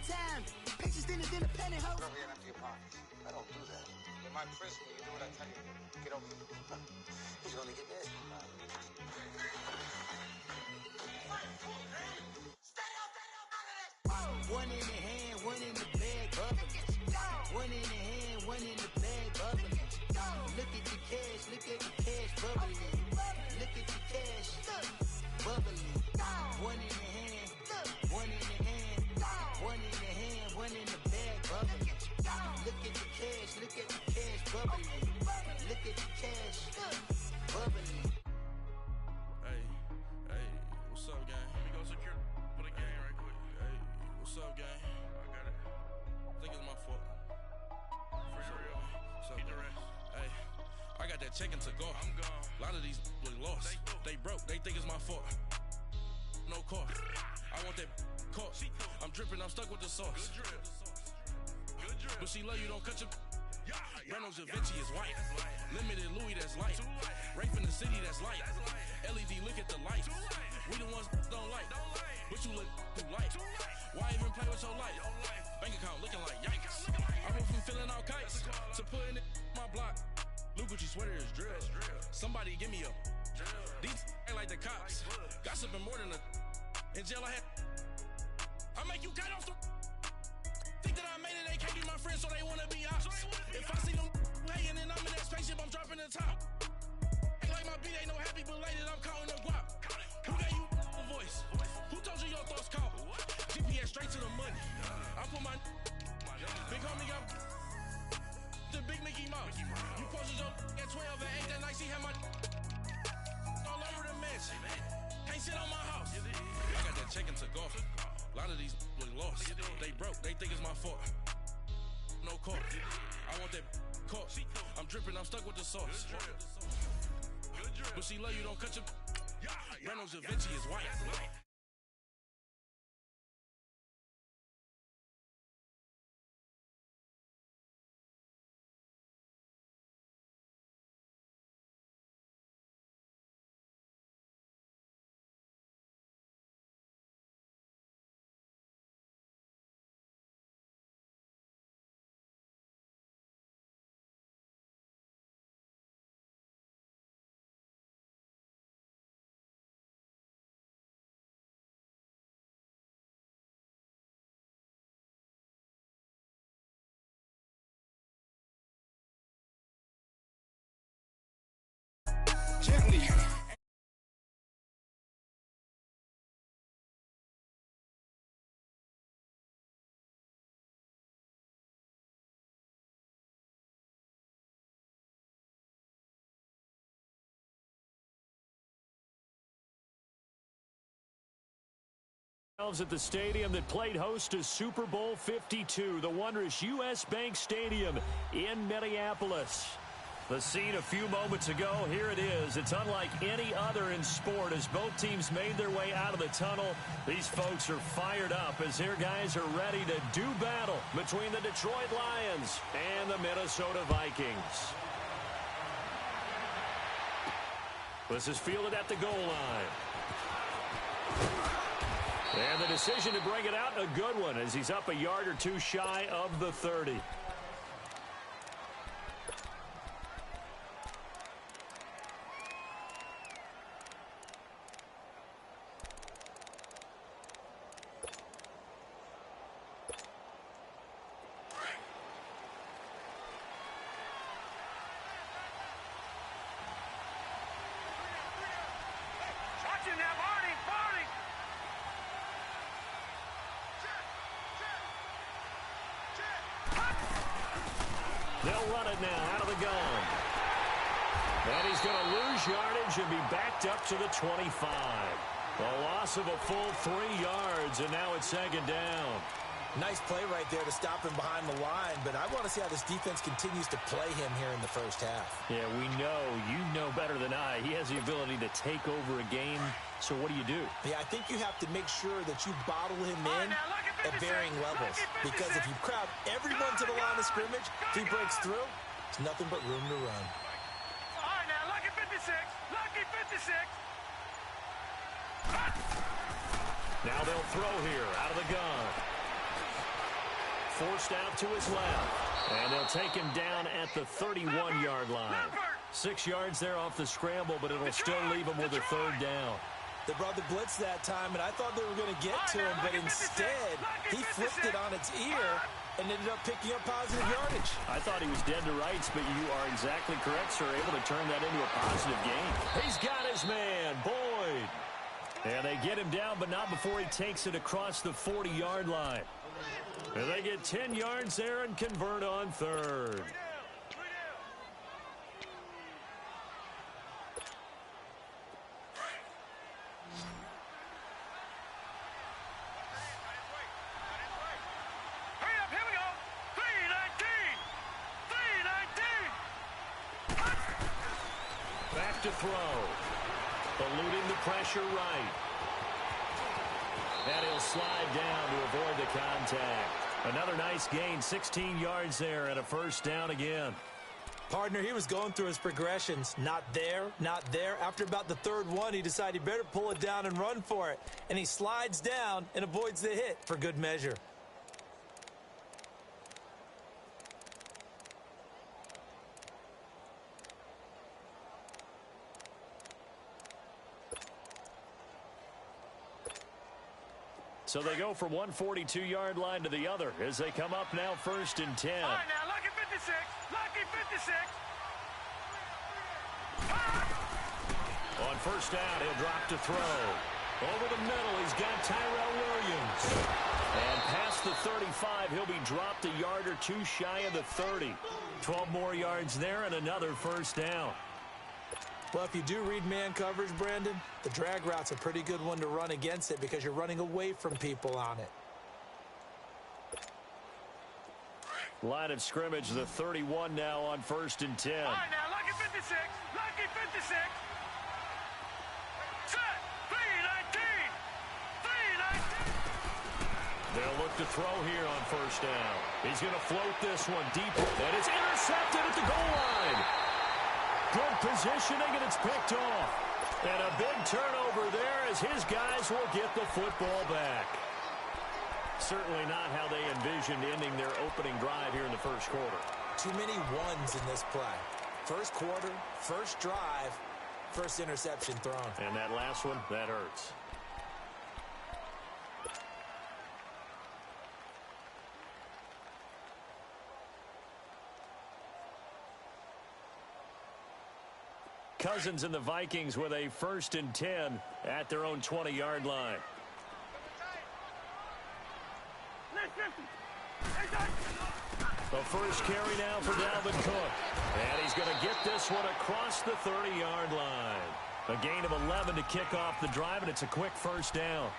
time. Pictures thinner than a pantyhose. Go ahead and empty your pockets. I don't do that. In my prison, you do what I tell you. Get over here. He's gonna get nasty. One in the hand, one in the bag, bubbling. One in the hand, one in the bag, bubbling. Look at the cash, bubbling. Look at the cash, bubbling. One in the hand, one in the hand, one in the hand, one in the bag, bubbling. Look at the cash, bubbling. Look at the cash, bubbling. Hey, what's up, gang? Let me go secure for the gang right quick. Hey, what's up, gang? I got it. I think it's my fault. For real. What's up, man? Hey, I got that chicken to go. I'm gone. A lot of these look lost. They broke. They think it's my fault. No car. I want that caught. I'm dripping. I'm stuck with the sauce. Good drip. But she love you. Don't cut your. Reynolds Da Vinci is white. Limited Louis, that's light. Rafe in the city, that's light. LED, look at the lights. We the ones don't like. But you look too light. Why even play with your life? Bank account looking like yikes. I went from filling out kites to putting it in my block. Blue Gucci sweater is drill. Somebody give me a. These ain't like the cops. Gossiping more than a. In jail I had. I make you cut off the. Think that I made it, they can't be my friends, so they wanna be ops. If I see them hating and I'm in that spaceship, I'm dropping the top. Ain't like my beat, ain't no happy belated, I'm counting the guap. Who gave you a voice? Who told you your thoughts count? GPS straight to the money. I put my big homie got the big Mickey Mouse. You posted your at 12 and 8 that night, she had my all over the mansion. Can't sit on my house. I got that chicken to go. A lot of these look lost. They broke. They think it's my fault. No car. I want that caught. I'm dripping. I'm stuck with the sauce. But she love you. Don't cut your. Reynolds Da Vinci is white. Gently. At the stadium that played host to Super Bowl 52, the wondrous U.S. Bank Stadium in Minneapolis. The scene a few moments ago, here it is. It's unlike any other in sport as both teams made their way out of the tunnel. These folks are fired up as their guys are ready to do battle between the Detroit Lions and the Minnesota Vikings. This is fielded at the goal line. And the decision to bring it out, a good one, as he's up a yard or two shy of the 30. They'll run it now out of the gun. And he's going to lose yardage and be backed up to the 25. A loss of a full 3 yards, and now it's second down. Nice play right there to stop him behind the line, but I want to see how this defense continues to play him here in the first half. Yeah, we know. You know better than I. He has the ability to take over a game. So what do you do? Yeah, I think you have to make sure that you bottle him in at varying levels. Because if you crowd everyone to the line of scrimmage, if he breaks through, there's nothing but room to run. All right, now, lucky 56. Lucky 56. Now they'll throw here out of the gun. forced out to his left. And they'll take him down at the 31-yard line. 6 yards there off the scramble, but it'll still leave him with a third down. They brought the blitz that time, and I thought they were going to get to him, but instead he flipped it on its ear and ended up picking up positive yardage. I thought he was dead to rights, but you are exactly correct, sir. Able to turn that into a positive gain. He's got his man, Boyd. And they get him down, but not before he takes it across the 40-yard line. And they get 10 yards there and convert on third. Back to throw. Eluding the pressure right. And he'll slide down to avoid the contact. Another nice gain, 16 yards there and a first down again. Partner, he was going through his progressions. Not there, not there. After about the third one, he decided he better pull it down and run for it. And he slides down and avoids the hit for good measure. So they go from one 42-yard line to the other as they come up now first and 10. All right, now, lucky 56. Lucky 56. On first down, he'll drop to throw. Over the middle, he's got Tyrell Williams. And past the 35, he'll be dropped a yard or two shy of the 30. 12 more yards there and another first down. Well, if you do read man coverage, Brandon, the drag route's a pretty good one to run against it because you're running away from people on it. Line of scrimmage, the 31 now on first and 10. All right, now, lucky 56. Lucky 56. Set. 3-19. 3-19. They'll look to throw here on first down. He's going to float this one deep, and it's intercepted at the goal line. Good positioning, and it's picked off. And a big turnover there as his guys will get the football back. Certainly not how they envisioned ending their opening drive here in the first quarter. Too many ones in this play. First quarter, first drive, first interception thrown. And that last one, that hurts. Cousins and the Vikings with a first and 10 at their own 20-yard line. The first carry now for Dalvin Cook. And he's going to get this one across the 30-yard line. A gain of 11 to kick off the drive, and it's a quick first down.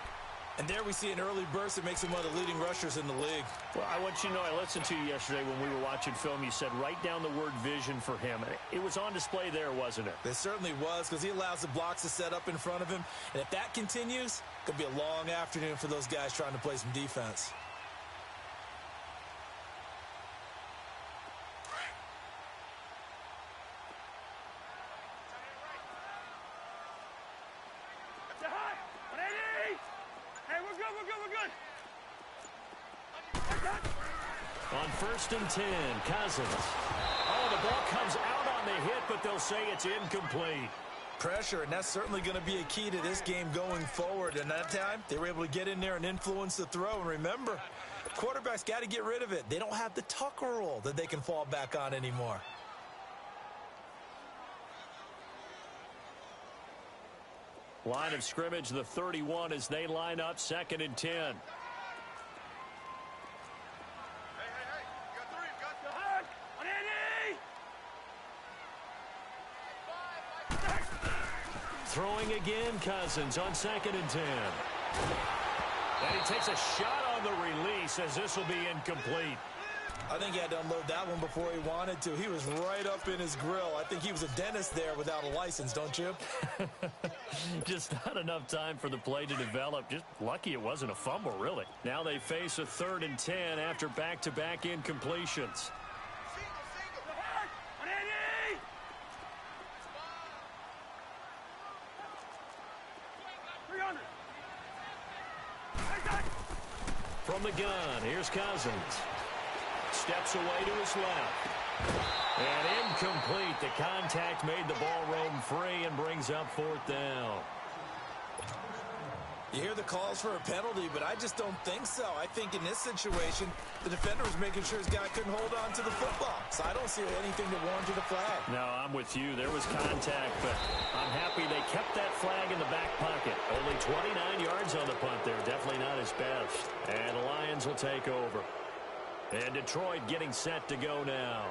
And there we see an early burst that makes him one of the leading rushers in the league. Well, I want you to know, I listened to you yesterday when we were watching film. You said write down the word vision for him. It was on display there, wasn't it? It certainly was, because he allows the blocks to set up in front of him. And if that continues, it could be a long afternoon for those guys trying to play some defense. On first and 10, Cousins. Oh, the ball comes out on the hit, but they'll say it's incomplete. Pressure, and that's certainly going to be a key to this game going forward. And that time, they were able to get in there and influence the throw. And remember, quarterbacks got to get rid of it. They don't have the Tucker rule that they can fall back on anymore. Line of scrimmage, the 31 as they line up second and 10. Throwing again, Cousins on second and 10. And he takes a shot on the release as this will be incomplete. I think he had to unload that one before he wanted to. He was right up in his grill. I think he was a dentist there without a license, don't you? Just not enough time for the play to develop. Just lucky it wasn't a fumble, really. Now they face a third and 10 after back-to-back incompletions. From the gun, here's Cousins. steps away to his left. And incomplete. The contact made the ball roam free and brings up 4th down. You hear the calls for a penalty, but I just don't think so. I think in this situation, the defender was making sure his guy couldn't hold on to the football. So I don't see anything that warranted a flag. No, I'm with you. There was contact, but I'm happy they kept that flag in the back pocket. Only 29 yards on the punt there. Definitely not his best. And the Lions will take over. And Detroit getting set to go now.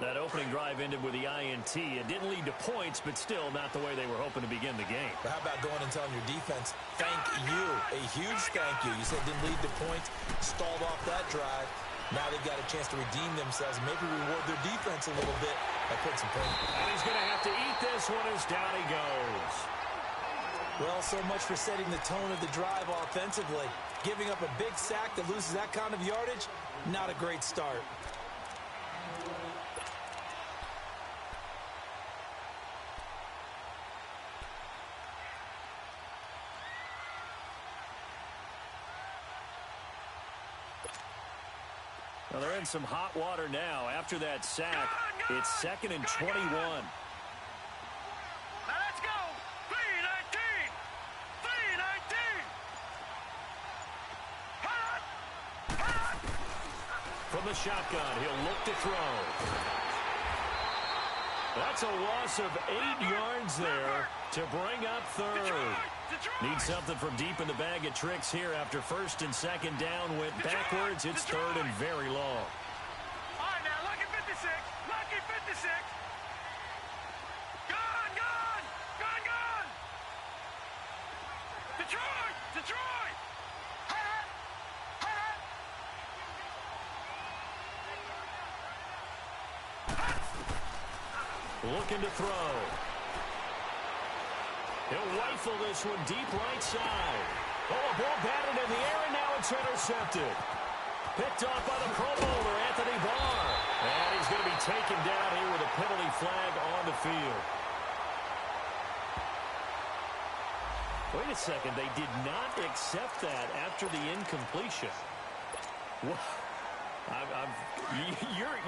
That opening drive ended with the INT. It didn't lead to points, but still not the way they were hoping to begin the game. But how about going and telling your defense, thank you, a huge thank you. You said it didn't lead to points, stalled off that drive. Now they've got a chance to redeem themselves and maybe reward their defense a little bit by putting some points. And he's going to have to eat this one as down he goes. Well, so much for setting the tone of the drive offensively. Giving up a big sack that loses that kind of yardage, not a great start. Well, they're in some hot water now. After that sack, it's 2nd and 21. Now let's go. 3-19. 3-19. From the shotgun, he'll look to throw. That's a loss of 8 yards there to bring up 3rd. Need something from deep in the bag of tricks here after 1st and 2nd down went backwards. It's 3rd and very long. All right, now, lucky 56. Lucky 56. Gone, gone. Gone, gone. Detroit. Detroit. Hot. Hot. Looking to throw. He'll rifle this one deep right side. Oh, a ball batted in the air, and now it's intercepted. Picked off by the Pro Bowler, Anthony Barr. And he's going to be taken down here with a penalty flag on the field. Wait a second. They did not accept that after the incompletion. What?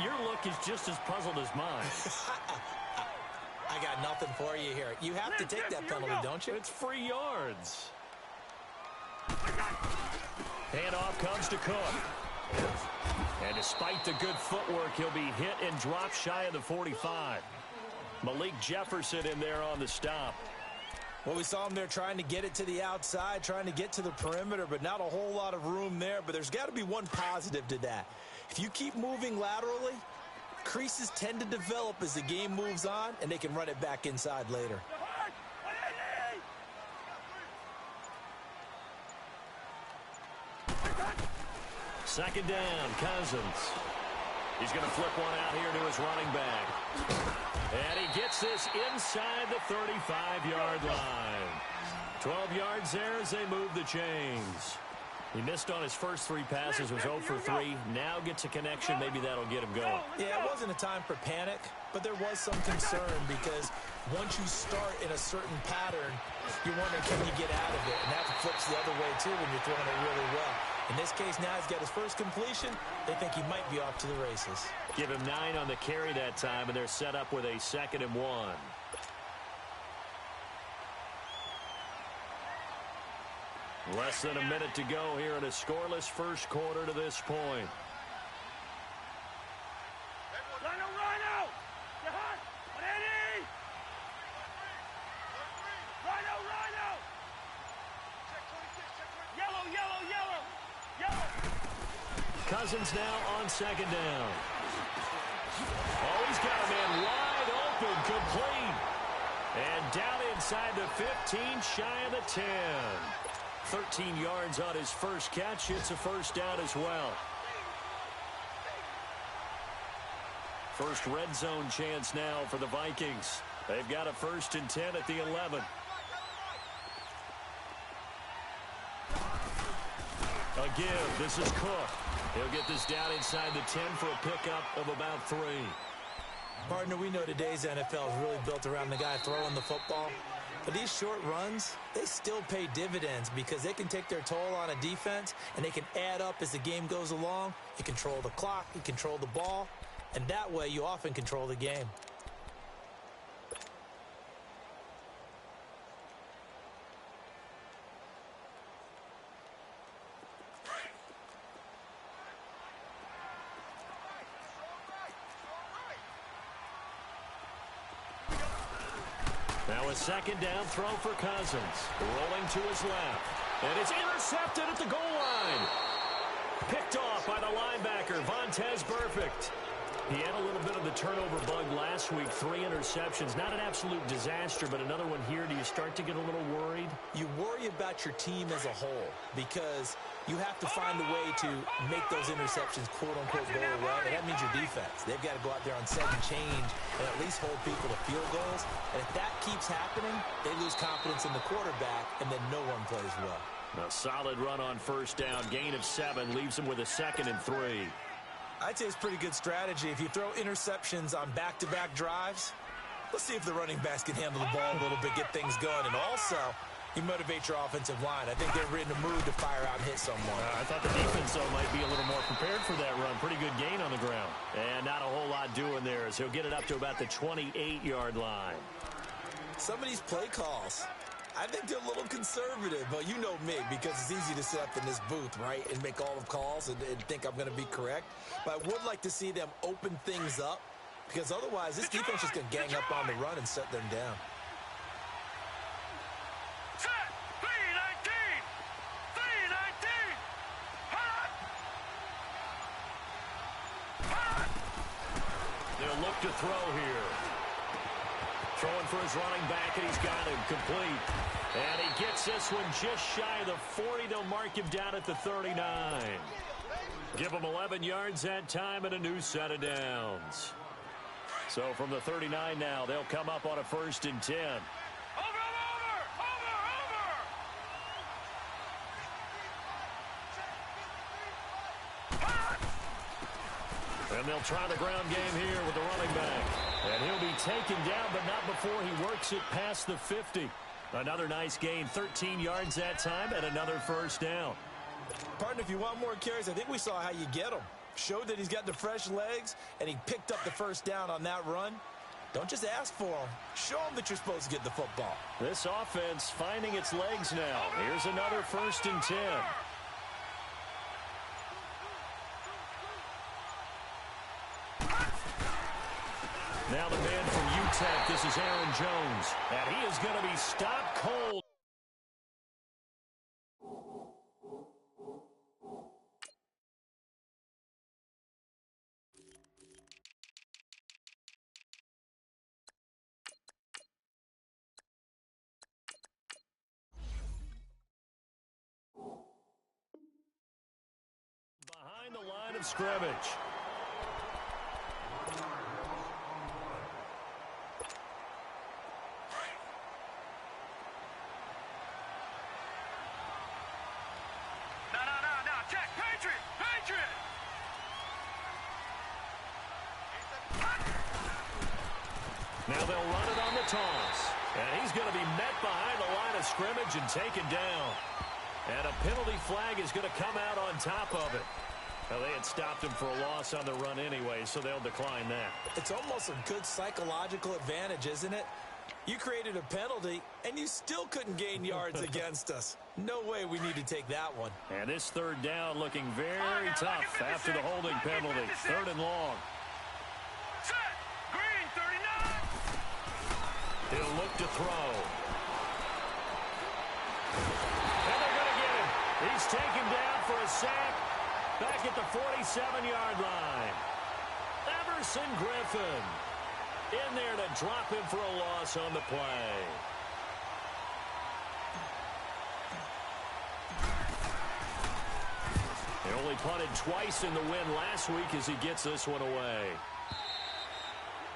Your look is just as puzzled as mine. I got nothing for you here. You have to take that penalty, don't you? It's free yards. Handoff comes to Cook. And despite the good footwork, he'll be hit and dropped shy of the 45. Malik Jefferson in there on the stop. Well, we saw him there trying to get it to the outside, trying to get to the perimeter, but not a whole lot of room there. But there's got to be one positive to that. If you keep moving laterally, creases tend to develop as the game moves on, and they can run it back inside later. Second down, Cousins. He's going to flip one out here to his running back. And he gets this inside the 35-yard line. 12 yards there as they move the chains. He missed on his first 3 passes, was 0 for 3. Now gets a connection. Maybe that'll get him going. Yeah, it wasn't a time for panic, but there was some concern because once you start in a certain pattern, you're wondering, can you get out of it? And that flips the other way, too, when you're throwing it really well. In this case, now he's got his first completion. They think he might be off to the races. Give him 9 on the carry that time, and they're set up with a 2nd and 1. Less than a minute to go here in a scoreless first quarter to this point. Rhino, Rhino! You're hot! Ready! Rhino, Rhino! Yellow, yellow, yellow! Yellow! Cousins now on 2nd down. Oh, he's got a man wide open, complete. And down inside the 15, shy of the 10. 13 yards on his first catch. It's a first down as well. First red zone chance now for the Vikings. They've got a 1st and 10 at the 11. A give. This is Cook. He'll get this down inside the 10 for a pickup of about 3. Partner, we know today's NFL is really built around the guy throwing the football. But these short runs, they still pay dividends because they can take their toll on a defense and they can add up as the game goes along. You control the clock, you control the ball, and that way you often control the game. Now a second down throw for Cousins. Rolling to his left. And it's intercepted at the goal line. Picked off by the linebacker, Vontaze Burfict. He had a little bit of the turnover bug last week. 3 interceptions. Not an absolute disaster, but another one here. Do you start to get a little worried? You worry about your team as a whole because you have to find a way to make those interceptions quote-unquote go away, and that means your defense. They've got to go out there on second change and at least hold people to field goals. And if that keeps happening, they lose confidence in the quarterback, and then no one plays well. A solid run on first down. Gain of 7 leaves him with a 2nd and 3. I'd say it's pretty good strategy. If you throw interceptions on back-to-back drives, let's see if the running backs can handle the ball a little bit, get things going. And also, you motivate your offensive line. I think they're in a mood to fire out and hit someone. I thought the defense, though, might be a little more prepared for that run. Pretty good gain on the ground. And not a whole lot doing there as he'll get it up to about the 28-yard line. Some of these play calls, I think they're a little conservative, but you know me, because it's easy to sit up in this booth, right, and make all the calls and think I'm going to be correct. But I would like to see them open things up, because otherwise this defense is going to gang up on the run and shut them down. Set. 3-19. 3-19. Hot. Hot. They'll look to throw here. Throwing for his running back, and he's got him complete. And he gets this one just shy of the 40. They'll mark him down at the 39. Give him 11 yards that time and a new set of downs. So from the 39 now, they'll come up on a 1st and 10. Over. And they'll try the ground game here with the running back. And he'll be taken down, but not before he works it past the 50. Another nice gain, 13 yards that time, and another 1st down. Partner, if you want more carries, I think we saw how you get them. Showed that he's got the fresh legs, and he picked up the 1st down on that run. Don't just ask for them. Show them that you're supposed to get the football. This offense finding its legs now. Here's another 1st and 10. Now the man from UTEP, this is Aaron Jones. And he is going to be stopped cold. Behind the line of scrimmage. Check. Patriot. Now they'll run it on the toss. And he's going to be met behind the line of scrimmage and taken down. And a penalty flag is going to come out on top of it. Well, they had stopped him for a loss on the run anyway, so they'll decline that. It's almost a good psychological advantage, isn't it? You created a penalty, and you still couldn't gain yards against us. No way we need to take that one. And this 3rd down looking very tough after the holding penalty. 3rd and long. Set. Green 39. He'll look to throw. And they're going to get him. He's taken down for a sack back at the 47-yard line. Everson Griffin in there to drop him for a loss on the play. He only punted twice in the win last week as he gets this one away.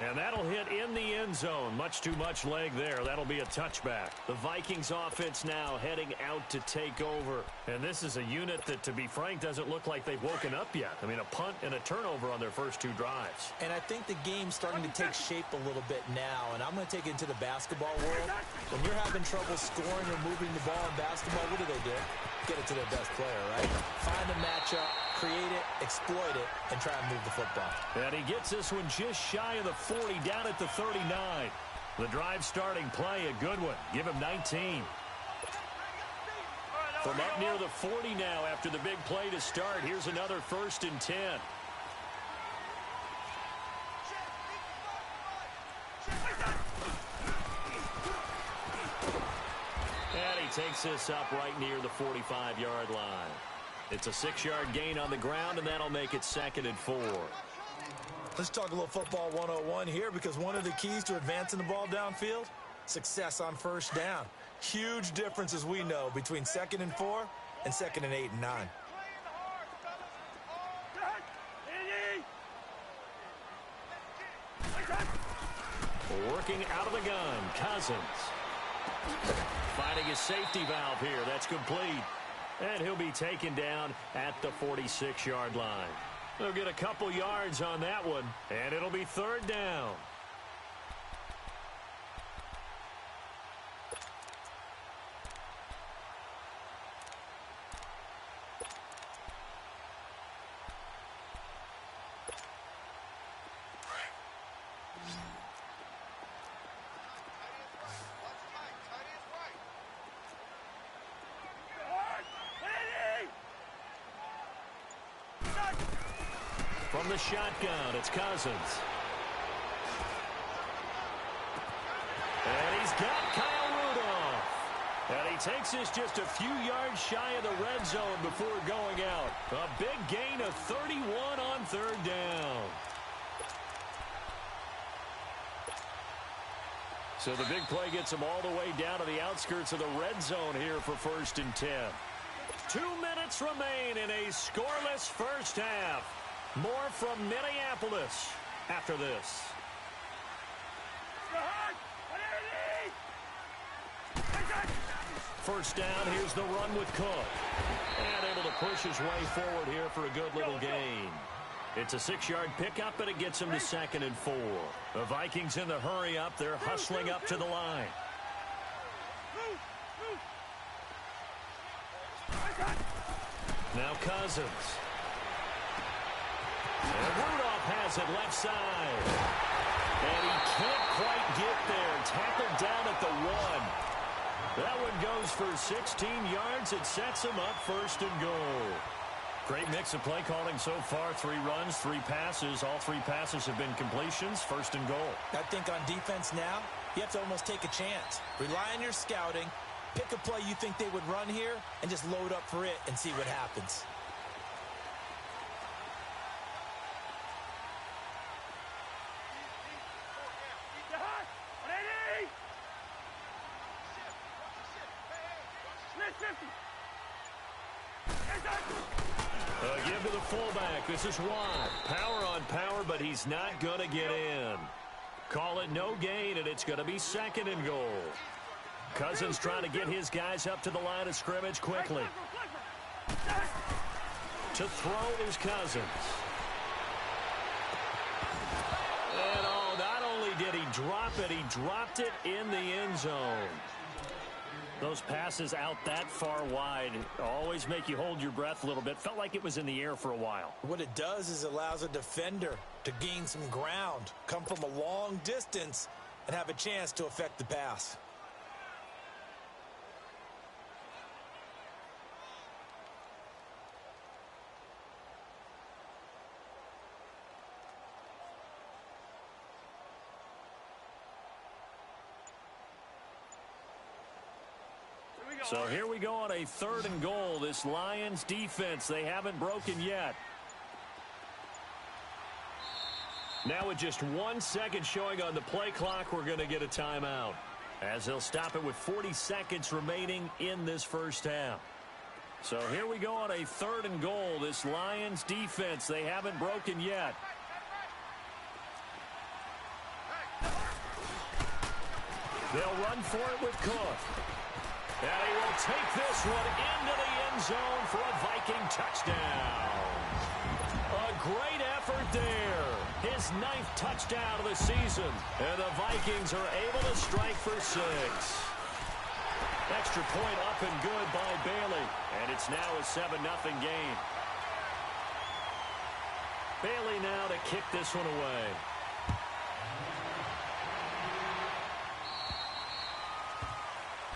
And that'll hit in the end zone. Much too much leg there. That'll be a touchback. The Vikings offense now heading out to take over. And this is a unit that, to be frank, doesn't look like they've woken up yet. I mean, a punt and a turnover on their first 2 drives. And I think the game's starting to take shape a little bit now. And I'm going to take it into the basketball world. When you're having trouble scoring or moving the ball in basketball, what do? Get it to their best player, right? Find a matchup, create it, exploit it, and try and move the football. And he gets this one just shy of the 40, down at the 39. The drive starting play, a good one. Give him 19. From up near the 40 now after the big play to start, here's another 1st and 10. And he takes this up right near the 45-yard line. It's a 6-yard gain on the ground, and that'll make it 2nd and 4. Let's talk a little football 101 here, because one of the keys to advancing the ball downfield, success on first down. Huge difference, as we know, between 2nd and 4 and 2nd and 8 and 9. Working out of the gun, Cousins. Finding his safety valve here. That's complete. And he'll be taken down at the 46-yard line. They'll get a couple yards on that one, and it'll be 3rd down. From the shotgun, it's Cousins. And he's got Kyle Rudolph. And he takes this just a few yards shy of the red zone before going out. A big gain of 31 on 3rd down. So the big play gets him all the way down to the outskirts of the red zone here for 1st and 10. 2 minutes remain in a scoreless first half. More from Minneapolis after this. First down, here's the run with Cook. And able to push his way forward here for a good little gain. It's a 6-yard pickup, and it gets him to 2nd and 4. The Vikings in the hurry up. They're hustling up to the line. Now Cousins. And Rudolph has it left side. And he can't quite get there. Tackled down at the 1. That one goes for 16 yards. It sets him up 1st and goal. Great mix of play calling so far. 3 runs, 3 passes. All 3 passes have been completions. 1st and goal. I think on defense now, you have to almost take a chance. Rely on your scouting. Pick a play you think they would run here and just load up for it and see what happens. Give to the fullback. This is Watt. Power on power, but he's not going to get in. Call it no gain, and it's going to be 2nd and goal. Cousins trying to get his guys up to the line of scrimmage quickly. To throw is Cousins. And not only did he drop it, he dropped it in the end zone. Those passes out that far wide always make you hold your breath a little bit. Felt like it was in the air for a while. What it does is allows a defender to gain some ground, come from a long distance, and have a chance to affect the pass. So here we go on a 3rd and goal. This Lions defense, they haven't broken yet. Now with just 1 second showing on the play clock, we're going to get a timeout, as they'll stop it with 40 seconds remaining in this first half. So here we go on a 3rd and goal. This Lions defense, they haven't broken yet. They'll run for it with Cook. And he will take this one into the end zone for a Viking touchdown. A great effort there. His 9th touchdown of the season. And the Vikings are able to strike for 6. Extra point up and good by Bailey. And it's now a 7-0 game. Bailey now to kick this one away.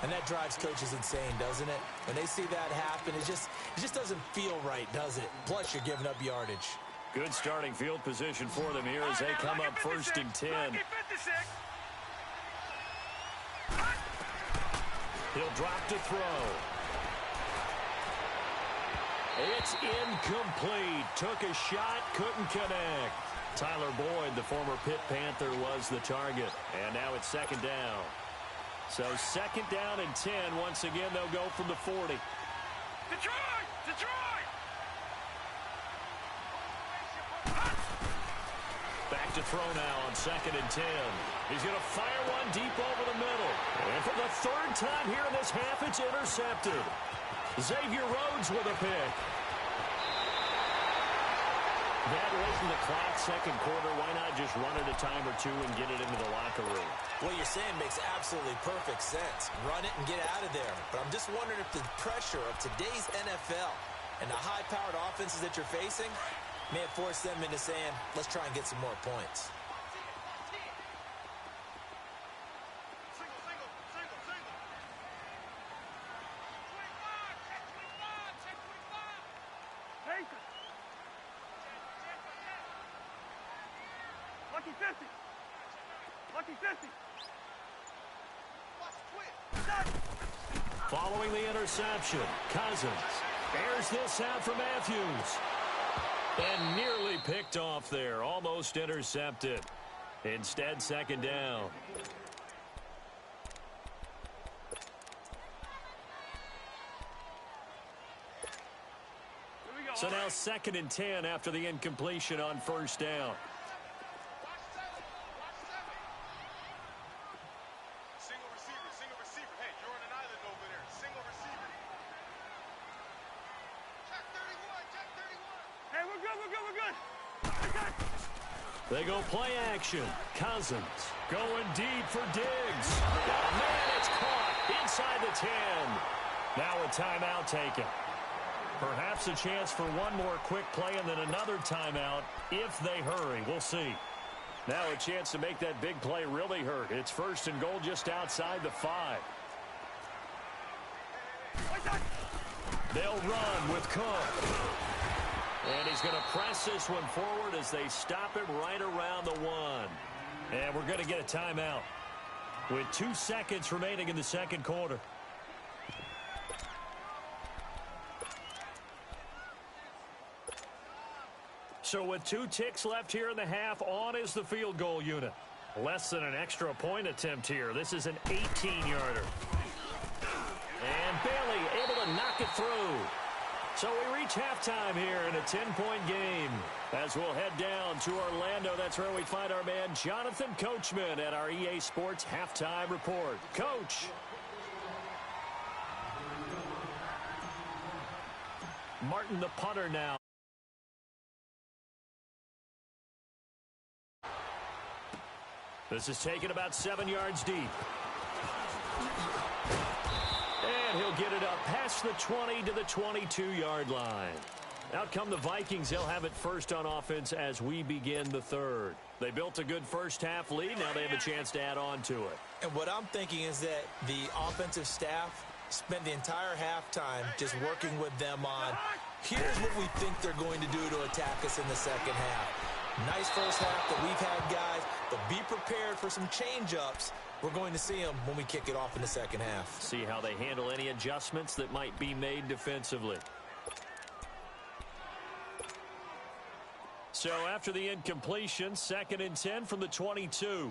And that drives coaches insane, doesn't it? When they see that happen, it just doesn't feel right, does it? Plus, you're giving up yardage. Good starting field position for them here as they come up 1st and 10. He'll drop to throw. It's incomplete. Took a shot, couldn't connect. Tyler Boyd, the former Pitt Panther, was the target. And now it's 2nd down. So 2nd down and 10. Once again, they'll go from the 40. Detroit! Detroit! Back to throw now on 2nd and 10. He's going to fire one deep over the middle. And for the 3rd time here in this half, it's intercepted. Xavier Rhodes with a pick. That late in the clock, 2nd quarter, why not just run it a time or 2 and get it into the locker room? What you're saying makes absolutely perfect sense. Run it and get out of there. But I'm just wondering if the pressure of today's NFL and the high-powered offenses that you're facing may have forced them into saying, let's try and get some more points. Lucky 50. Lucky 50. Following the interception, Cousins airs this out for Matthews. And nearly picked off there. Almost intercepted. Instead, 2nd down. So now 2nd and 10 after the incompletion on 1st down. Single receiver. Hey, you're on an island over there. Single receiver. Check 31. Hey, we're good. They go play action. Cousins going deep for Diggs. Oh, man, it's caught inside the 10. Now a timeout taken. Perhaps a chance for one more quick play and then another timeout if they hurry. We'll see. Now a chance to make that big play really hurt. It's 1st and goal just outside the 5. They'll run with Cook. And he's going to press this one forward as they stop him right around the 1. And we're going to get a timeout with 2 seconds remaining in the 2nd quarter. So with 2 ticks left here in the half, on is the field goal unit. Less than an extra point attempt here. This is an 18-yarder. And Bailey able to knock it through. So we reach halftime here in a 10-point game. As we'll head down to Orlando, that's where we find our man Jonathan Coachman at our EA Sports Halftime Report. Coach. Martin the punter now. This is taken about 7 yards deep. And he'll get it up past the 20 to the 22-yard line. Out come the Vikings. They'll have it first on offense as we begin the 3rd. They built a good first-half lead. Now they have a chance to add on to it. And what I'm thinking is that the offensive staff spent the entire halftime just working with them on, here's what we think they're going to do to attack us in the 2nd half. Nice first half that we've had, guys, but be prepared for some change-ups. We're going to see them when we kick it off in the 2nd half. See how they handle any adjustments that might be made defensively. So after the incompletion, 2nd and 10 from the 22.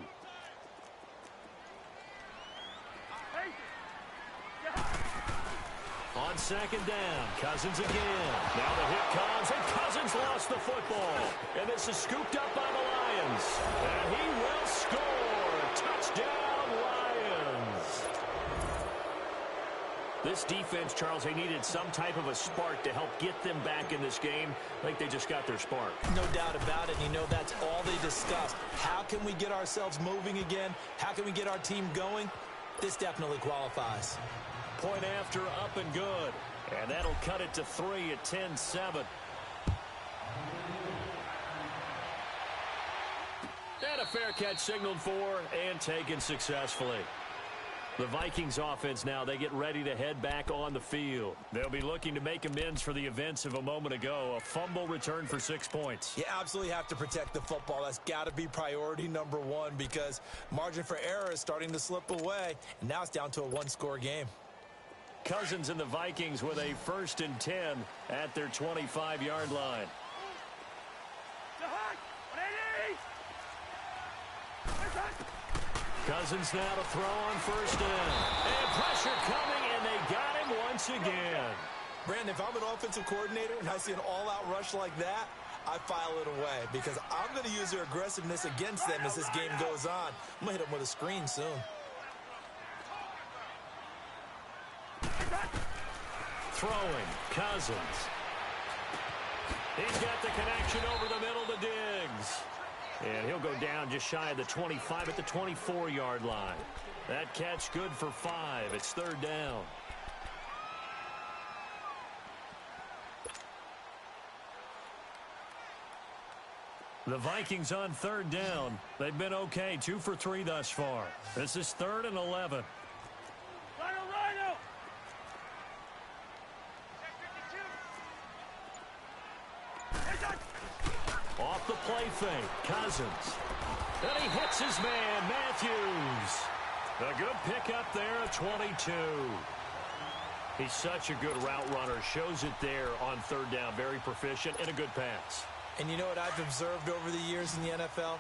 On 2nd down, Cousins again. Now the hit comes, and Cousins lost the football. And this is scooped up by the Lions. And he will score. Touchdown, Lions. This defense, Charles, they needed some type of a spark to help get them back in this game. I think they just got their spark. No doubt about it. And you know, that's all they discussed. How can we get ourselves moving again? How can we get our team going? This definitely qualifies. Point after, up and good. And that'll cut it to 3 at 10-7. And a fair catch signaled for and taken successfully. The Vikings offense now, they get ready to head back on the field. They'll be looking to make amends for the events of a moment ago. A fumble return for 6 points. You absolutely have to protect the football. That's got to be priority number one because margin for error is starting to slip away. And now it's down to a one-score game. Cousins and the Vikings with a 1st and 10 at their 25-yard line. Cousins now to throw on 1st down. And pressure coming, and they got him once again. Brandon, if I'm an offensive coordinator and I see an all-out rush like that, I file it away because I'm going to use their aggressiveness against them as this game goes on. I'm going to hit them with a screen soon. Throwing, Cousins. He's got the connection over the middle to Diggs. And he'll go down just shy of the 25 at the 24-yard line. That catch good for 5. It's 3rd down. The Vikings on 3rd down. They've been okay, 2 for 3 thus far. This is 3rd and 11. Off the play fake, Cousins. And he hits his man, Matthews. A good pickup there at 22. He's such a good route runner. Shows it there on 3rd down. Very proficient and a good pass. And you know what I've observed over the years in the NFL?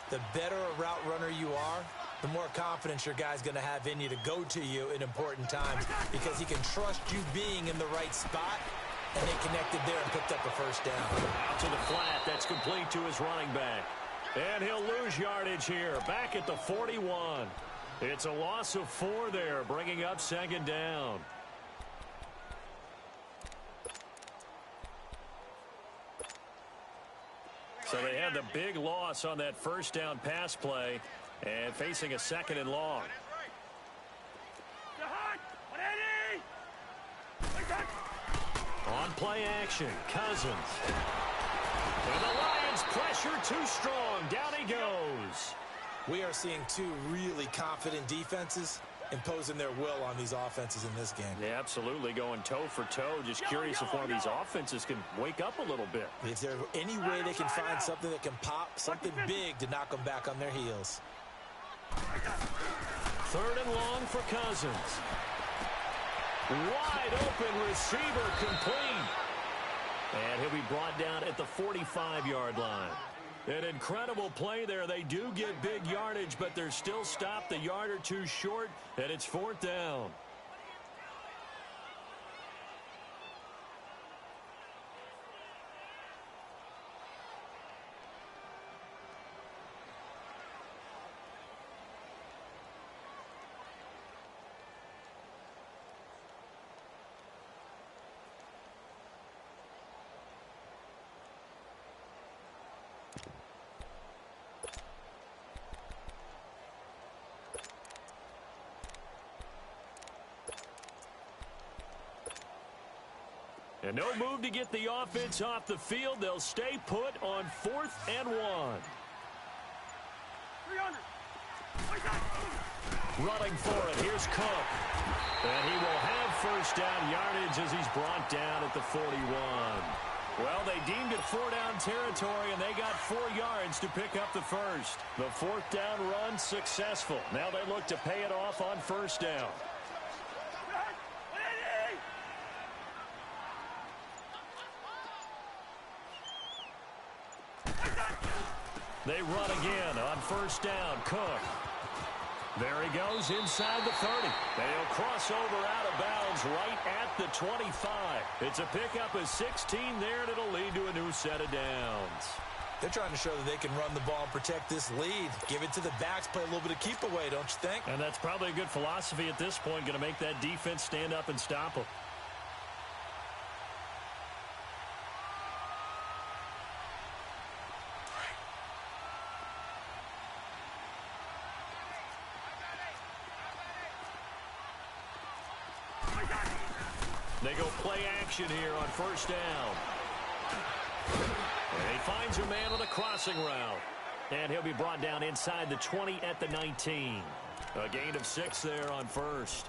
The better a route runner you are, the more confidence your guy's going to have in you to go to you in important times because he can trust you being in the right spot. And they connected there and picked up the 1st down. Out to the flat. That's complete to his running back. And he'll lose yardage here. Back at the 41. It's a loss of 4 there, bringing up 2nd down. So they had the big loss on that 1st down pass play and facing a 2nd and long. On play action, Cousins. And the Lions pressure too strong. Down he goes. We are seeing 2 really confident defenses imposing their will on these offenses in this game. Yeah, absolutely, going toe for toe. Just curious if one of these offenses can wake up a little bit. If there's any way they can find something that can pop, something big to knock them back on their heels. 3rd and long for Cousins. Wide open receiver complete. And he'll be brought down at the 45-yard line. An incredible play there. They do get big yardage, but they're still stopped a yard or 2 short, and it's 4th down. And no move to get the offense off the field. They'll stay put on 4th and 1. Running for it. Here's Cook. And he will have 1st down yardage as he's brought down at the 41. Well, they deemed it 4-down territory, and they got 4 yards to pick up the 1st. The 4th down run successful. Now they look to pay it off on 1st down. They run again on 1st down. Cook. There he goes inside the 30. They'll cross over out of bounds right at the 25. It's a pickup of 16 there, and it'll lead to a new set of downs. They're trying to show that they can run the ball and protect this lead. Give it to the backs, play a little bit of keep away, don't you think? And that's probably a good philosophy at this point, going to make that defense stand up and stop them. They go play action here on first down. And he finds a man on the crossing route. And he'll be brought down inside the 20 at the 19. A gain of 6 there on first.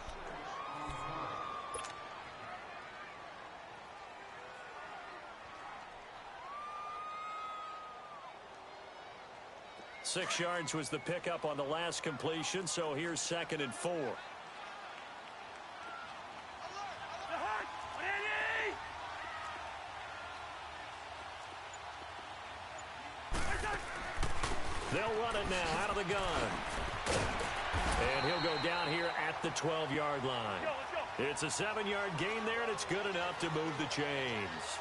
Six yards was the pickup on the last completion, so here's 2nd and 4. They'll run it now out of the gun. And he'll go down here at the 12-yard line. It's a 7-yard gain there, and it's good enough to move the chains.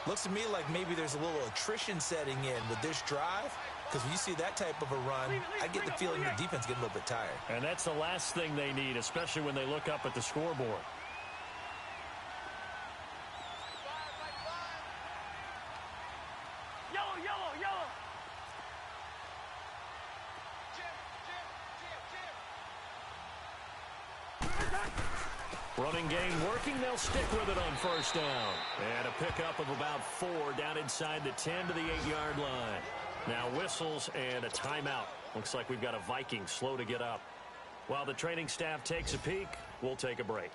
Looks to me like maybe there's a little attrition setting in with this drive, because when you see that type of a run, I get the feeling the defense getting a little bit tired. And that's the last thing they need, especially when they look up at the scoreboard. Running game working. They'll stick with it on first down. And a pickup of about 4 down inside the 10 to the 8-yard line. Now whistles and a timeout. Looks like we've got a Viking slow to get up. While the training staff takes a peek, we'll take a break.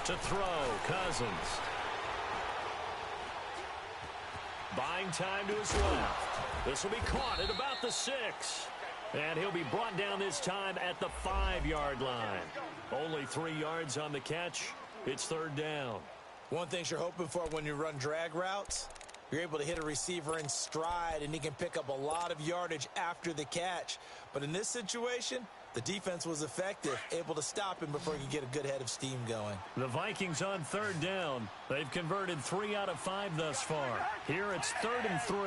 To throw, Cousins. Buying time to his left. This will be caught at about the 6. And he'll be brought down this time at the 5-yard line. Only 3 yards on the catch. It's 3rd down. One thing you're hoping for when you run drag routes, you're able to hit a receiver in stride, and he can pick up a lot of yardage after the catch. But in this situation, the defense was effective, able to stop him before he could get a good head of steam going. The Vikings on 3rd down. They've converted 3 out of 5 thus far. Here it's 3rd and 3.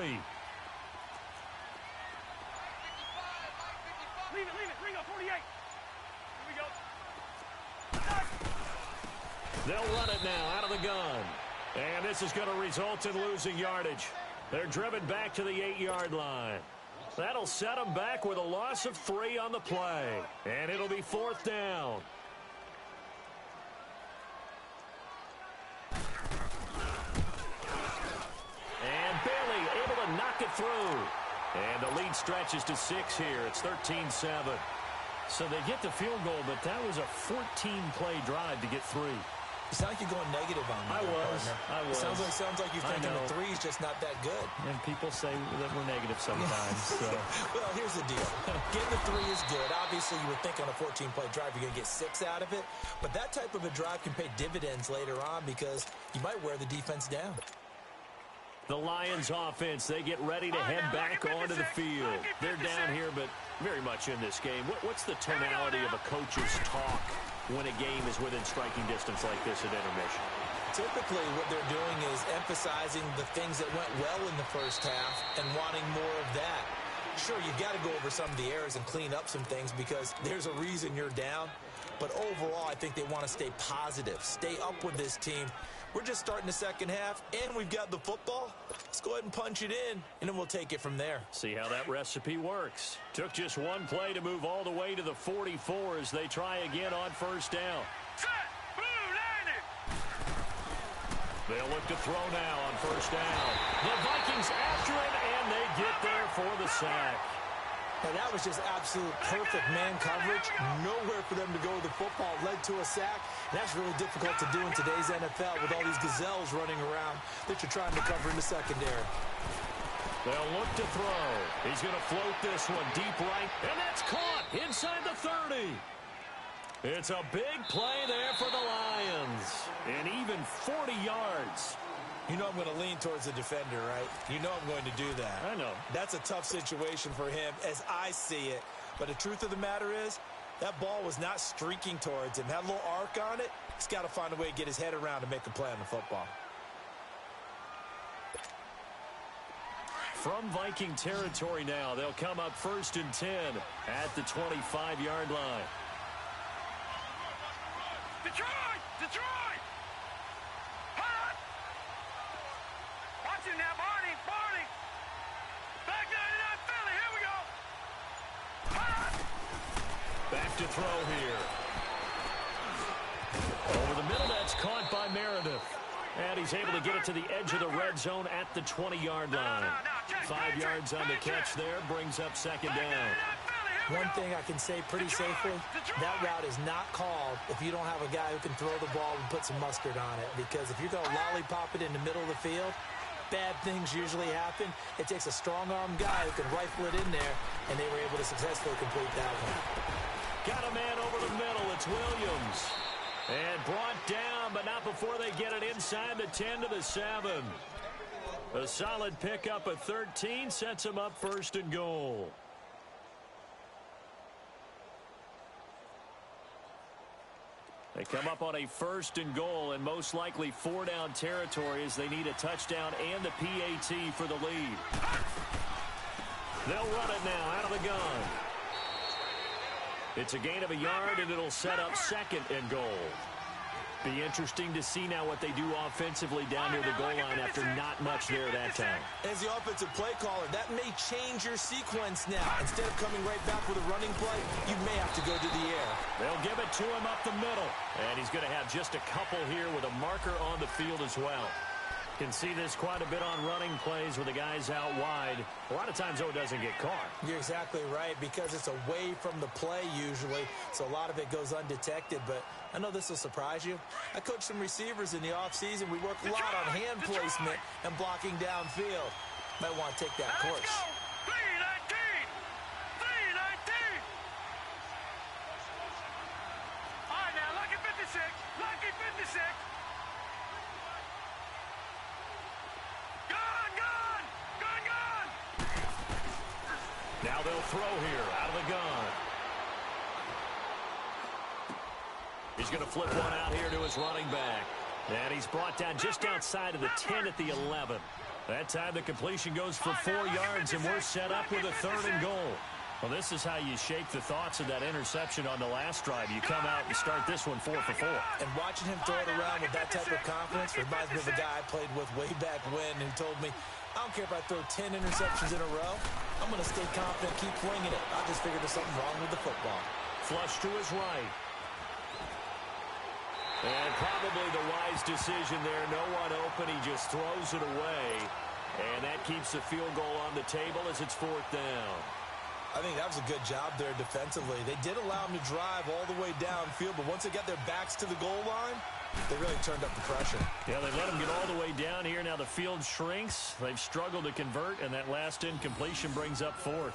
Leave it. Ringo, 48. Here we go. They'll run it now out of the gun. And this is going to result in losing yardage. They're driven back to the 8-yard line. That'll set them back with a loss of 3 on the play. And it'll be 4th down. And Bailey able to knock it through. And the lead stretches to 6 here. It's 13-7. So they get the field goal, but that was a 14-play drive to get 3. You sound like you're going negative on me. I was. Sounds like you're thinking the 3 is just not that good. And people say that we're negative sometimes. So. Well, here's the deal. Getting the 3 is good. Obviously, you would think on a 14-play drive you're going to get 6 out of it. But that type of a drive can pay dividends later on because you might wear the defense down. The Lions offense, they get ready to head back onto the field. They're down here, but very much in this game. What's the tonality of a coach's talk when a game is within striking distance like this at intermission? Typically, what they're doing is emphasizing the things that went well in the first half and wanting more of that. Sure, you've got to go over some of the errors and clean up some things because there's a reason you're down. But overall, I think they want to stay positive, stay up with this team. We're just starting the second half, and we've got the football. Let's go ahead and punch it in, and then we'll take it from there. See how that recipe works. Took just one play to move all the way to the 44 as they try again on first down. They'll look to throw now on first down. The Vikings after it, and they get there for the sack. Now, that was just absolute perfect man coverage. Nowhere for them to go with the football. Led to a sack. And that's really difficult to do in today's NFL with all these gazelles running around that you're trying to cover in the secondary. They'll look to throw. He's going to float this one deep right. And that's caught inside the 30. It's a big play there for the Lions. And even 40 yards. You know I'm going to lean towards the defender, right? You know I'm going to do that. I know. That's a tough situation for him as I see it. But the truth of the matter is, that ball was not streaking towards him. Had a little arc on it. He's got to find a way to get his head around to make a play on the football. From Viking territory now, they'll come up 1st and 10 at the 25-yard line. Detroit! Detroit! Hot! Watch him now, Barney! Barney! Back 99 Philly, here we go! Hot! Back to throw here. Over the middle, that's caught by Meredith. And he's able to get it to the edge of the red zone at the 20-yard line. 5 yards on the catch there, brings up 2nd down. One thing I can say pretty safely, that route is not called if you don't have a guy who can throw the ball and put some mustard on it. Because if you're going to lollipop it in the middle of the field, bad things usually happen. It takes a strong-arm guy who can rifle it in there, and they were able to successfully complete that one. Got a man over the middle. It's Williams. And brought down, but not before they get it inside the 10 to the 7. A solid pickup of 13 sets him up 1st and goal. They come up on a 1st and goal, and most likely 4-down territory as they need a touchdown and the PAT for the lead. They'll run it now out of the gun. It's a gain of a yard, and it'll set up 2nd and goal. Be interesting to see now what they do offensively down near the goal line after not much there that time. As the offensive play caller, that may change your sequence now. Instead of coming right back with a running play, you may have to go to the air. They'll give it to him up the middle. And he's going to have just a couple here with a marker on the field as well. Can see this quite a bit on running plays with the guys out wide. A lot of times, though, it doesn't get caught. You're exactly right, because it's away from the play usually, so a lot of it goes undetected. But I know this will surprise you. I coached some receivers in the offseason. We work a lot on hand placement and blocking downfield. Might want to take that course. Let's go! 319! 319! All right, now, lucky 56. Lucky 56. Now they'll throw here out of the gun. He's going to flip one out here to his running back. And he's brought down just outside of the 10 at the 11. That time the completion goes for 4 yards, and we're set up with a 3rd and goal. Well, this is how you shake the thoughts of that interception on the last drive. You come out and start this one 4 for 4. And watching him throw it around with that type of confidence reminds me of a guy I played with way back when who told me, I don't care if I throw 10 interceptions in a row. I'm going to stay confident, keep winging it. I just figured there's something wrong with the football. Flush to his right. And probably the wise decision there. No one open. He just throws it away. And that keeps the field goal on the table as it's 4th down. I think that was a good job there defensively. They did allow him to drive all the way downfield, but once they got their backs to the goal line, they really turned up the pressure. Yeah, they let him get all the way down here. Now the field shrinks. They've struggled to convert, and that last incompletion brings up 4th.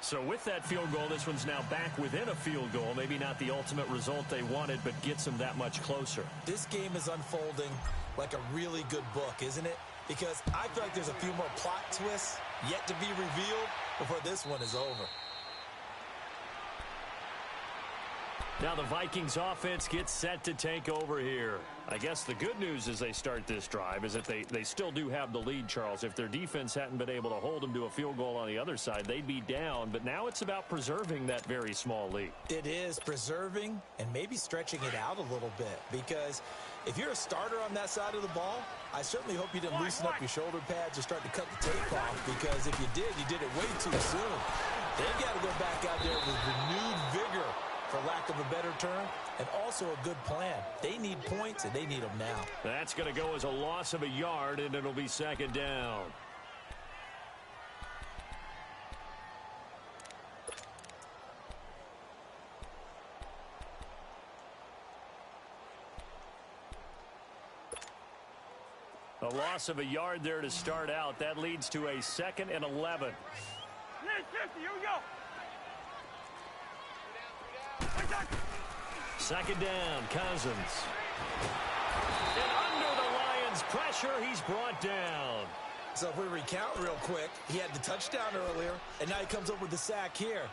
So with that field goal, this one's now back within a field goal. Maybe not the ultimate result they wanted, but gets them that much closer. This game is unfolding like a really good book, isn't it? Because I feel like there's a few more plot twists yet to be revealed before this one is over. Now the Vikings offense gets set to take over here. I guess the good news as they start this drive is that they still do have the lead, Charles. If their defense hadn't been able to hold them to a field goal on the other side, they'd be down. But now it's about preserving that very small lead. It is preserving and maybe stretching it out a little bit, because if you're a starter on that side of the ball, I certainly hope you didn't loosen up your shoulder pads or start to cut the tape off, because if you did it way too soon. They've got to go back out there with renewed vigor, for lack of a better term, and also a good plan. They need points, and they need them now. That's going to go as a loss of a yard, and it'll be 2nd down. A loss of a yard there to start out. That leads to a 2nd and 11. 50, here we go. 2nd down, Cousins. And under the Lions' pressure, he's brought down. So if we recount real quick, he had the touchdown earlier, and now he comes up with the sack here.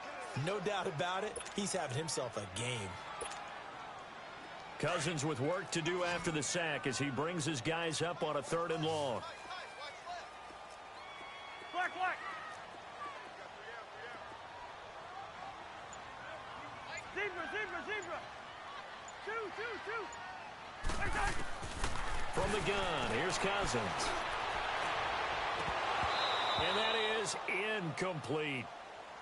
No doubt about it, he's having himself a game. Cousins with work to do after the sack as he brings his guys up on a 3rd and long. Black. Zebra. Two. From the gun, here's Cousins. And that is incomplete.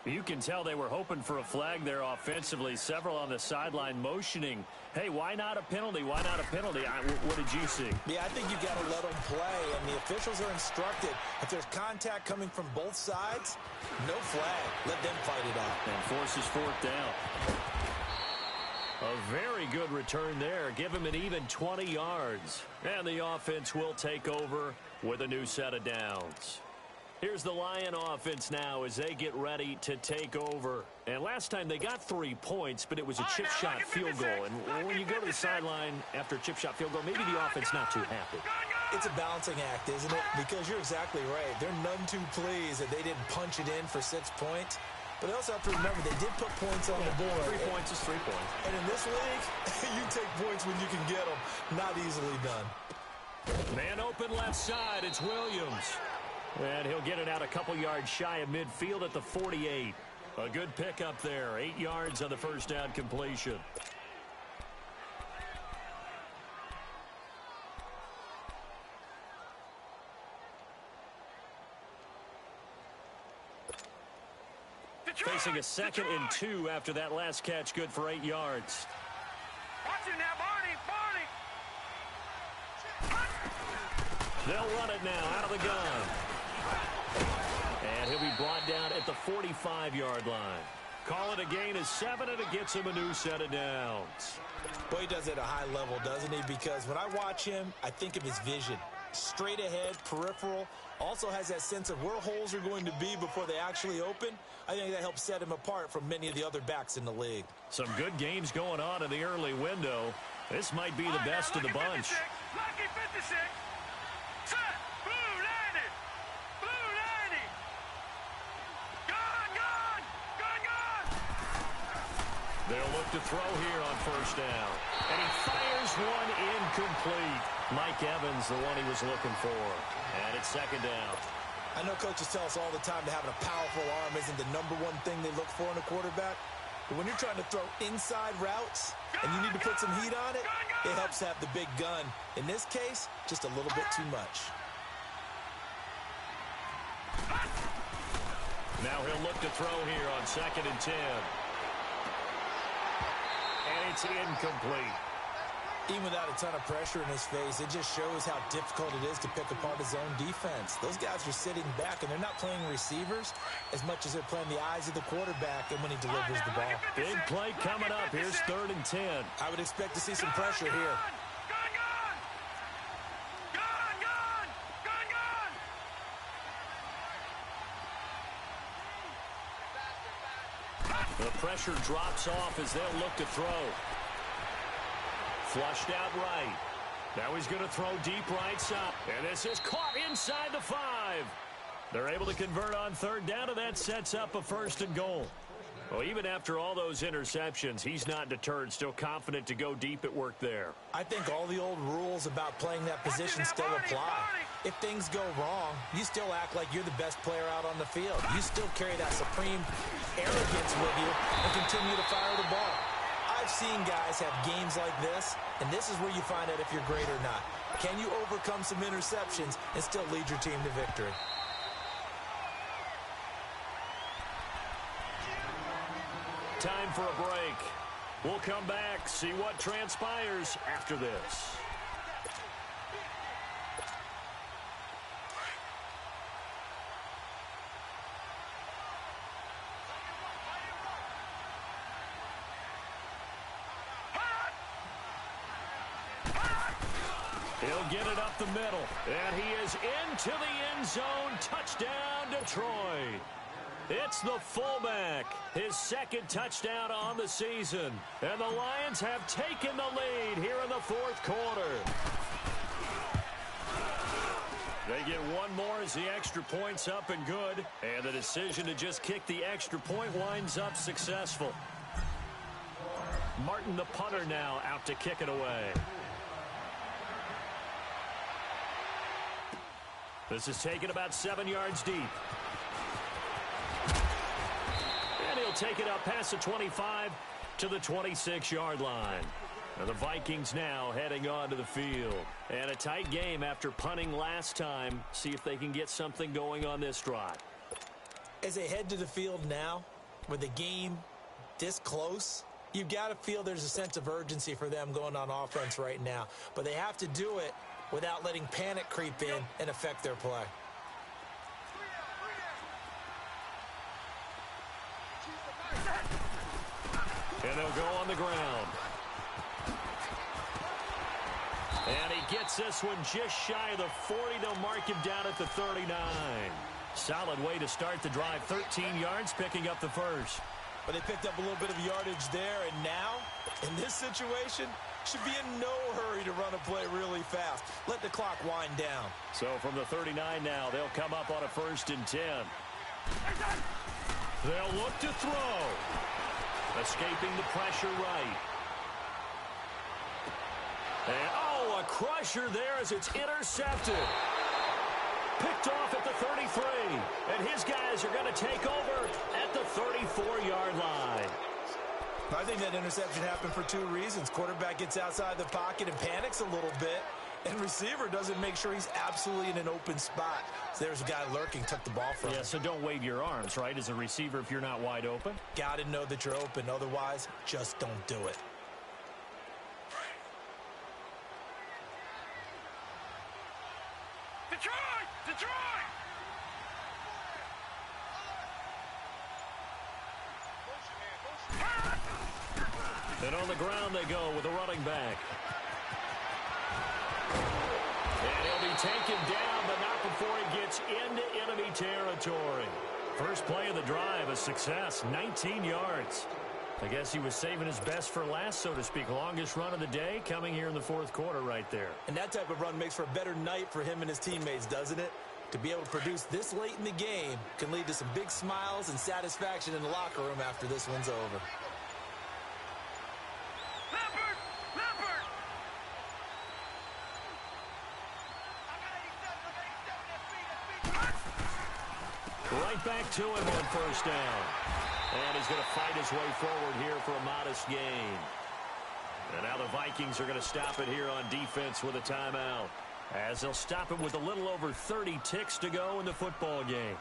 You can tell they were hoping for a flag there offensively. Several on the sideline motioning, hey, why not a penalty? Why not a penalty? What did you see? Yeah, I think you got to let them play, and the officials are instructed if there's contact coming from both sides, no flag. Let them fight it out. And forces 4th down. A very good return there. Give him an even 20 yards. And the offense will take over with a new set of downs. Here's the Lion offense now as they get ready to take over. And last time they got 3 points, but it was a chip shot field goal. And when you go to the sideline after a chip shot field goal, maybe the offense not too happy. It's a balancing act, isn't it? Because you're exactly right. They're none too pleased that they didn't punch it in for 6 points. But they also have to remember they did put points on the board. 3 points is 3 points. And in this league, you take points when you can get them. Not easily done. Man open left side. It's Williams. And he'll get it out a couple yards shy of midfield at the 48. A good pickup there. 8 yards on the first down completion. Facing a 2nd and 2 after that last catch, good for 8 yards. Watch it now, Barney. They'll run it now out of the gun. And he'll be brought down at the 45-yard line. Call it a gain of 7, and it gets him a new set of downs. Well, he does it at a high level, doesn't he? Because when I watch him, I think of his vision. Straight ahead, peripheral. Also has that sense of where holes are going to be before they actually open. I think that helps set him apart from many of the other backs in the league. Some good games going on in the early window. This might be the best of the bunch. Lucky 56. Set. Blue 90. Blue 90. Gun. They'll look to throw here on first down. And he fires one incomplete. Mike Evans, the one he was looking for. And it's 2nd down. I know coaches tell us all the time that having a powerful arm isn't the #1 thing they look for in a quarterback. But when you're trying to throw inside routes and you need to put some heat on it, it helps have the big gun. In this case, just a little bit too much. Now he'll look to throw here on 2nd and 10. And it's incomplete. Even without a ton of pressure in his face, it just shows how difficult it is to pick apart his own defense. Those guys are sitting back, and they're not playing receivers as much as they're playing the eyes of the quarterback and when he delivers the ball. Big play coming up. Here's 3rd and 10. I would expect to see some pressure here. The pressure drops off as they'll look to throw. Flushed out right. Now he's going to throw deep right side. And this is caught inside the 5. They're able to convert on 3rd down, and that sets up a 1st and goal. Well, even after all those interceptions, he's not deterred, still confident to go deep at work there. I think all the old rules about playing that position still apply. If things go wrong, you still act like you're the best player out on the field. You still carry that supreme arrogance with you and continue to fire the ball. I've seen guys have games like this, and this is where you find out if you're great or not. Can you overcome some interceptions and still lead your team to victory? Time for a break. We'll come back, see what transpires after this. He'll get it up the middle, and he is into the end zone. Touchdown, Detroit. It's the fullback, his 2nd touchdown on the season. And the Lions have taken the lead here in the 4th quarter. They get one more as the extra point's up and good. And the decision to just kick the extra point winds up successful. Martin, the punter, now out to kick it away. This is taken about 7 yards deep. And he'll take it up past the 25 to the 26-yard line. And the Vikings now heading onto the field. And a tight game after punting last time. See if they can get something going on this drive. As they head to the field now, with the game this close, you've got to feel there's a sense of urgency for them going on offense right now. But they have to do it without letting panic creep in and affect their play. And they'll go on the ground. And he gets this one just shy of the 40. They'll mark him down at the 39. Solid way to start the drive. 13 yards, picking up the first. But they picked up a little bit of yardage there, and now, in this situation, should be in no hurry to run a play really fast. Let the clock wind down. So from the 39 now, they'll come up on a 1st and 10. They'll look to throw. Escaping the pressure right. And, a crusher there as it's intercepted. Picked off at the 33. And his guys are going to take over at the 34-yard line. I think that interception happened for 2 reasons. Quarterback gets outside the pocket and panics a little bit. And receiver doesn't make sure he's absolutely in an open spot. So there's a guy lurking, took the ball from him. Yeah, so don't wave your arms, right, as a receiver if you're not wide open. Got to know that you're open. Otherwise, just don't do it. Detroit! Detroit! And on the ground they go with a running back. And he'll be taken down, but not before he gets into enemy territory. First play of the drive, a success, 19 yards. I guess he was saving his best for last, so to speak. Longest run of the day coming here in the 4th quarter right there. And that type of run makes for a better night for him and his teammates, doesn't it? To be able to produce this late in the game can lead to some big smiles and satisfaction in the locker room after this one's over. Leopard! Leopard! Right back to him on 1st down. And he's going to fight his way forward here for a modest gain. And now the Vikings are going to stop it here on defense with a timeout, as they'll stop it with a little over 30 ticks to go in the football game.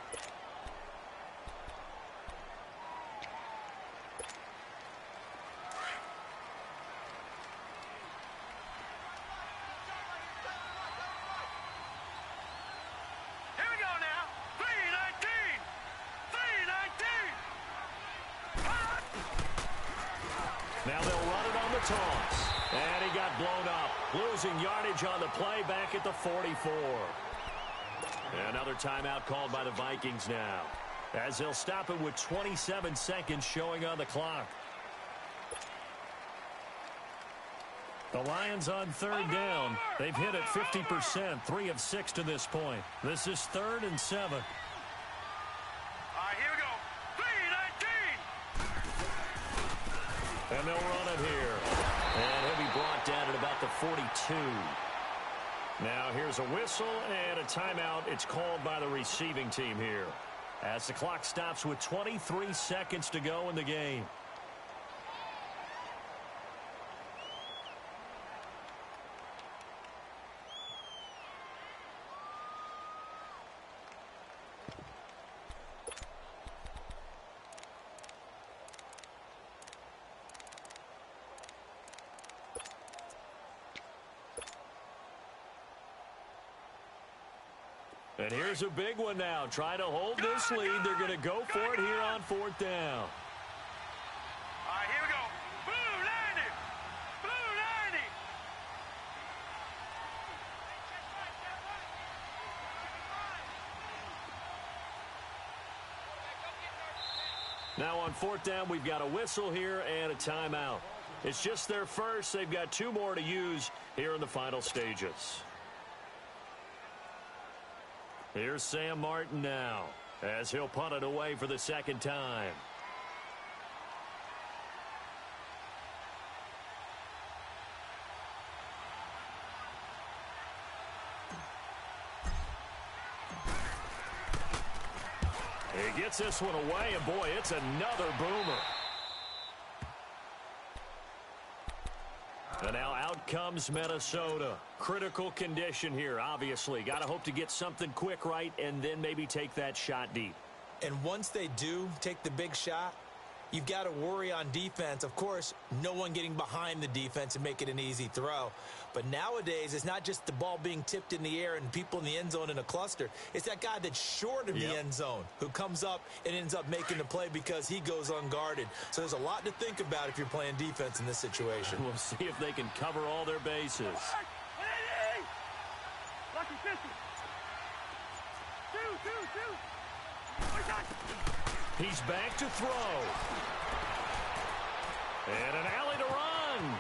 Now they'll run it on the toss. And he got blown up. Losing yardage on the play back at the 44. Another timeout called by the Vikings now, as they'll stop it with 27 seconds showing on the clock. The Lions on 3rd down. They've hit it 50%, 3 of 6 to this point. This is 3rd and 7. All right, here we go. 3-19. And they'll run it here. And he'll be brought down at about the 42. Now here's a whistle and a timeout. It's called by the receiving team here, as the clock stops with 23 seconds to go in the game. And here's a big one now. Trying to hold this lead. They're going to go for it here on 4th down. All right, here we go. Blue 90. Blue 90. Now on 4th down, we've got a whistle here and a timeout. It's just their first. They've got 2 more to use here in the final stages. Here's Sam Martin now, as he'll punt it away for the second time. He gets this one away, and boy, it's another boomer. And now out comes Minnesota. Critical condition here, obviously. Got to hope to get something quick right and then maybe take that shot deep. And once they do take the big shot, you've got to worry on defense. Of course, no one getting behind the defense and make it an easy throw. But nowadays, it's not just the ball being tipped in the air and people in the end zone in a cluster. It's that guy that's short of the end zone who comes up and ends up making the play because he goes unguarded. So there's a lot to think about if you're playing defense in this situation. We'll see if they can cover all their bases. He's back to throw. And an alley to run.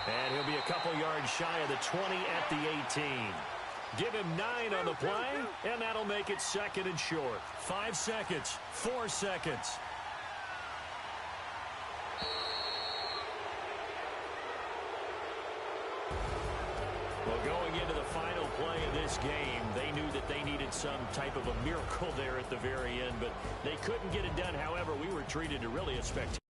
And he'll be a couple yards shy of the 20 at the 18. Give him 9 on the play, and that'll make it second and short. 5 seconds, 4 seconds. Well, going into the final play of this game, they knew that they needed some type of a miracle there at the very end, but they couldn't get it done. However, we were treated to really a spectacular